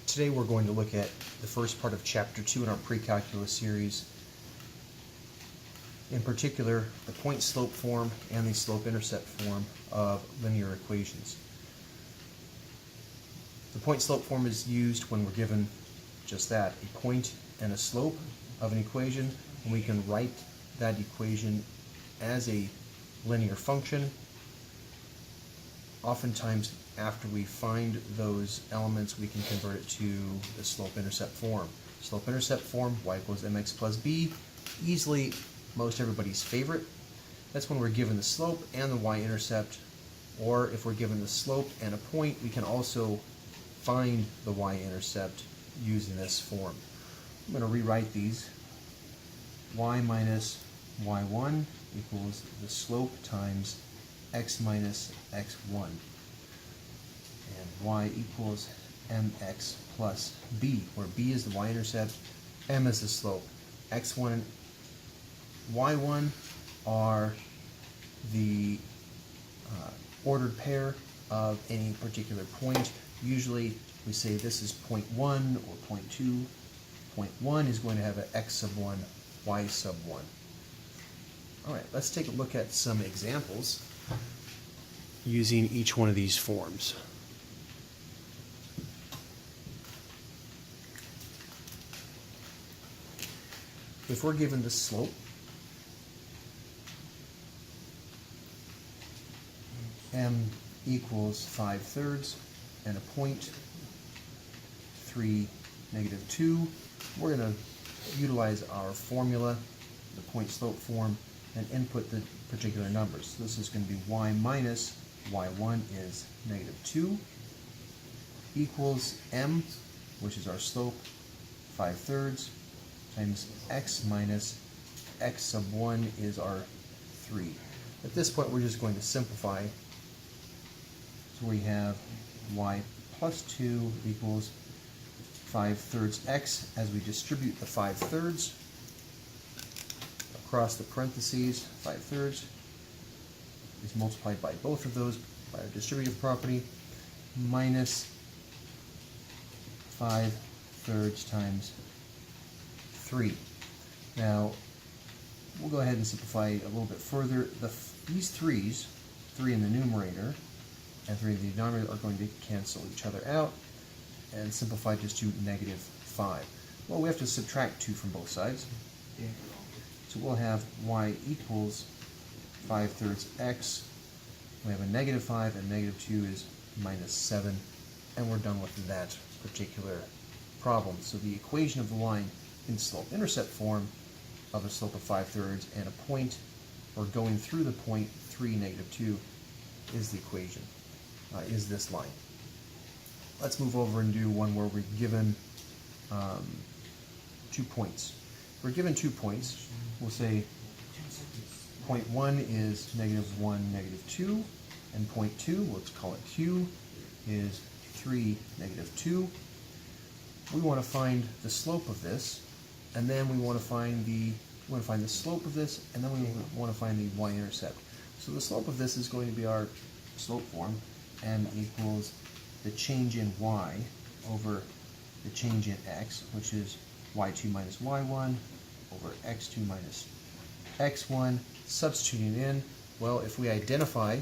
Today we're going to look at the first part of Chapter 2 in our Precalculus series. In particular, the point-slope form and the slope-intercept form of linear equations. The point-slope form is used when we're given just that, a point and a slope of an equation, and we can write that equation as a linear function. Oftentimes, after we find those elements, we can convert it to the slope-intercept form. Slope-intercept form, y equals mx plus b, easily most everybody's favorite. That's when we're given the slope and the y-intercept, or if we're given the slope and a point, we can also find the y-intercept using this form. I'm going to rewrite these. Y minus y1 equals the slope times x minus x1. And y equals mx plus b, where b is the y-intercept, m is the slope. x1 and y1 are the ordered pair of any particular point. Usually we say this is point 1 or point 2. Point 1 is going to have an x sub 1, y sub 1. Alright, let's take a look at some examples using each one of these forms. If we're given the slope, m equals 5/3, and a point, 3, negative 2, we're going to utilize our formula, the point-slope form, and input the particular numbers. So this is going to be y minus y1 is negative 2, equals m, which is our slope, 5/3, times x minus x sub 1 is our 3. At this point, we're just going to simplify. So we have y plus 2 equals 5/3 x as we distribute the 5/3 across the parentheses. 5/3 is multiplied by both of those by our distributive property, minus 5/3 times 3. Now, we'll go ahead and simplify a little bit further. These 3's, 3 in the numerator and 3 in the denominator, are going to cancel each other out and simplify just to negative 5. Well, we have to subtract 2 from both sides. So we'll have y equals 5/3 x. We have a negative 5, and negative 2 is minus 7. And we're done with that particular problem. So the equation of the line in slope-intercept form of a slope of 5/3 and a point, or going through the point, 3, negative 2, is the equation, is this line. Let's move over and do one where we're given 2 points. If we're given 2 points, we'll say point 1 is negative 1, negative 2, and point 2, let's call it Q, is 3, negative 2. We want to find the slope of this, and then we want to find the slope of this, and then we want to find the y-intercept. So the slope of this is going to be our slope form, m equals the change in y over the change in x, which is y2 minus y1 over x2 minus x1. Substituting in, well, if we identify,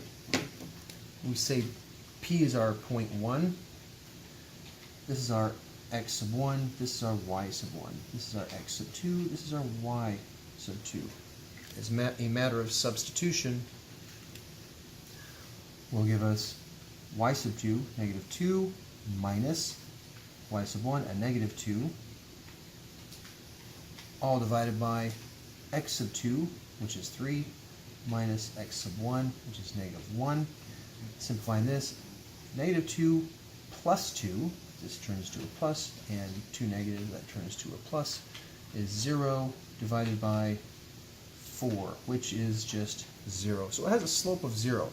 we say P is our point 1, this is our x sub 1, this is our y sub 1, this is our x sub 2, this is our y sub 2. As a matter of substitution, will give us y sub 2, negative 2, minus y sub 1, a negative 2, all divided by x sub 2, which is 3, minus x sub 1, which is negative 1. Simplifying this, negative 2 plus 2, this turns to a plus, and 2 negative, that turns to a plus, is 0 divided by 4, which is just 0. So it has a slope of 0.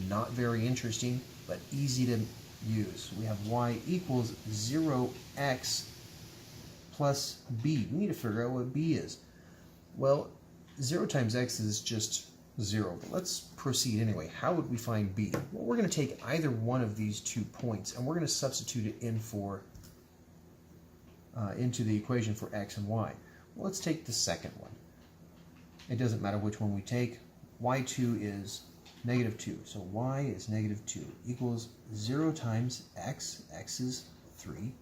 Not very interesting, but easy to use. We have y equals 0x plus b. We need to figure out what b is. Well, 0 times x is just 0, but let's proceed anyway. How would we find b? Well, we're going to take either one of these 2 points, and we're going to substitute it in for into the equation for x and y. Well, let's take the second one. It doesn't matter which one we take. y2 is negative 2. So y is negative 2 equals 0 times x. X is 3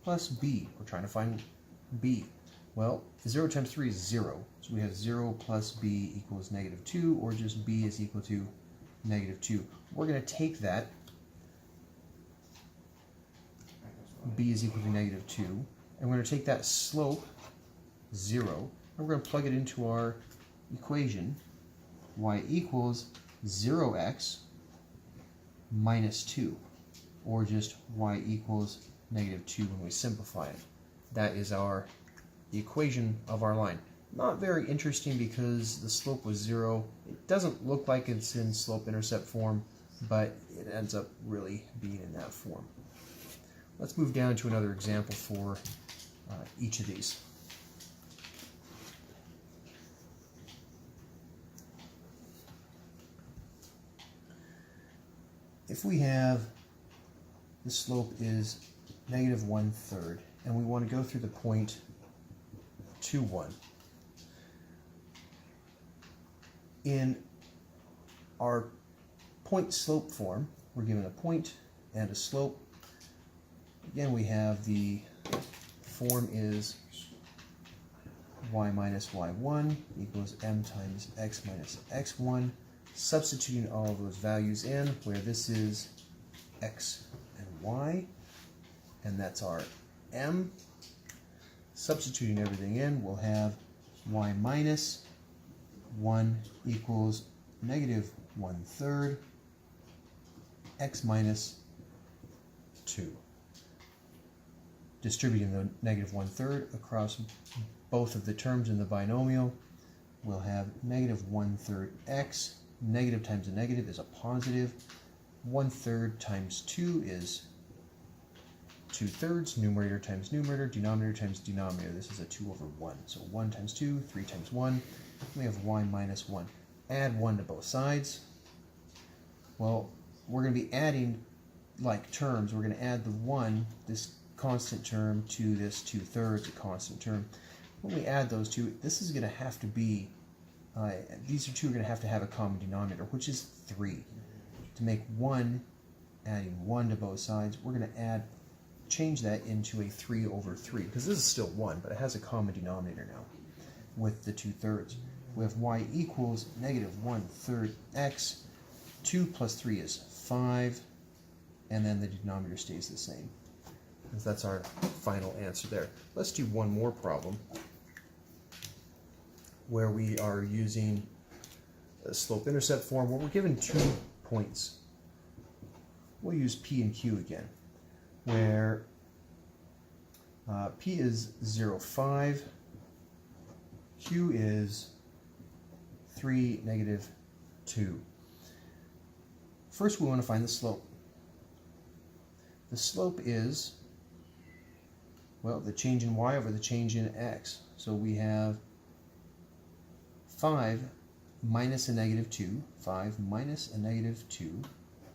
plus b. We're trying to find b. Well, 0 times 3 is 0. So we have 0 plus b equals negative 2, or just b is equal to negative 2. We're going to take that. B is equal to negative 2. And we're going to take that slope, 0, and we're going to plug it into our equation. Y equals 0x minus 2, or just y equals negative 2 when we simplify it. That is the equation of our line. Not very interesting because the slope was 0. It doesn't look like it's in slope-intercept form, but it ends up really being in that form. Let's move down to another example for each of these. If we have the slope is negative 1/3 and we want to go through the point 2, 1. In our point slope form, we're given a point and a slope. Again, we have the form is y minus y1 equals m times x minus x1. Substituting all of those values in, where this is x and y, and that's our m. Substituting everything in, we'll have y minus 1 equals negative 1/3 x minus 2. Distributing the negative 1/3 across both of the terms in the binomial, we'll have negative 1/3 x. Negative times a negative is a positive. 1/3 times 2 is 2/3. Numerator times numerator, denominator times denominator. This is a 2 over 1. So 1 times 2, 3 times 1. We have y minus 1. Add 1 to both sides. Well, we're going to be adding like terms. We're going to add the 1, this constant term, to this 2/3, a constant term. When we add those two, this is going to have to be these two are going to have a common denominator, which is 3. To make 1, adding 1 to both sides, we're going to change that into a 3 over 3, because this is still 1, but it has a common denominator now with the 2/3. We have y equals negative 1/3 x. 2 plus 3 is 5, and then the denominator stays the same. That's our final answer there. Let's do one more problem where we are using a slope-intercept form where we're given 2 points. We'll use P and Q again, where P is 0, 5, Q is 3, negative 2. First, we want to find the slope. The slope is, well, the change in y over the change in x. So we have 5 minus a negative 2. 5 minus a negative 2.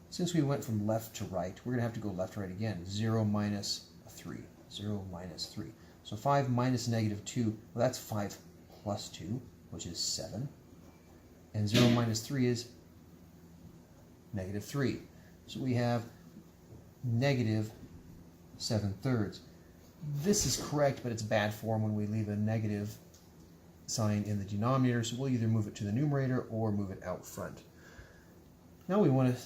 Since we went from left to right, we're going to have to go left to right again. 0 minus 3. 0 minus 3. So 5 minus negative 2, well, that's 5 plus 2, which is 7. And 0 minus 3 is negative 3. So we have negative 7/3. This is correct, but it's bad form when we leave a negative sign in the denominator, so we'll either move it to the numerator or move it out front. Now we want to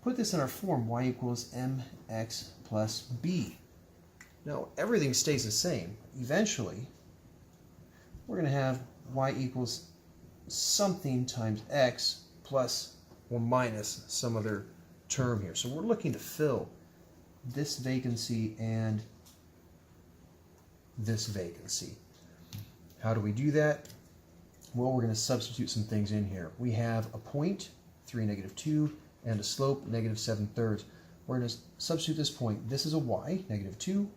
put this in our form, y equals mx plus b. Now everything stays the same. Eventually, we're going to have y equals something times x plus or minus some other term here. So we're looking to fill this vacancy and this vacancy. How do we do that? Well, we're going to substitute some things in here. We have a point, 3, negative 2, and a slope, negative 7/3. We're going to substitute this point. This is a y, negative 2.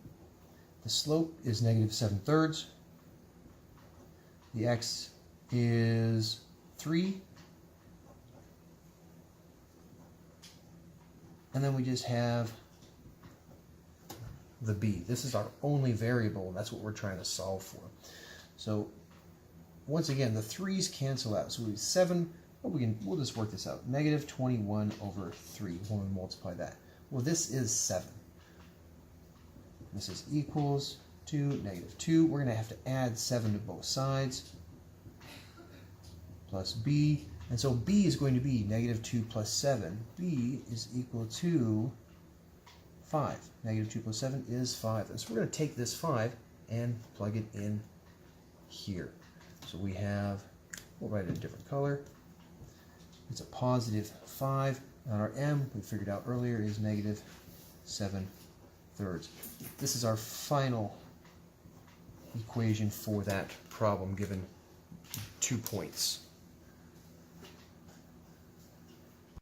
The slope is negative 7/3. The x is 3. And then we just have the b. This is our only variable, and that's what we're trying to solve for. So once again, the 3's cancel out. So we have 7, well, we'll just work this out. Negative 21 over 3 when we multiply that. Well, this is 7. This is equals to negative 2. We're going to have to add 7 to both sides, plus b. And so b is going to be negative 2 plus 7. b is equal to 5. Negative 2 plus 7 is 5. And so we're going to take this 5 and plug it in here. So we have, we'll write it in a different color. It's a positive 5. And our m, we figured out earlier, is negative 7/3. This is our final equation for that problem given 2 points.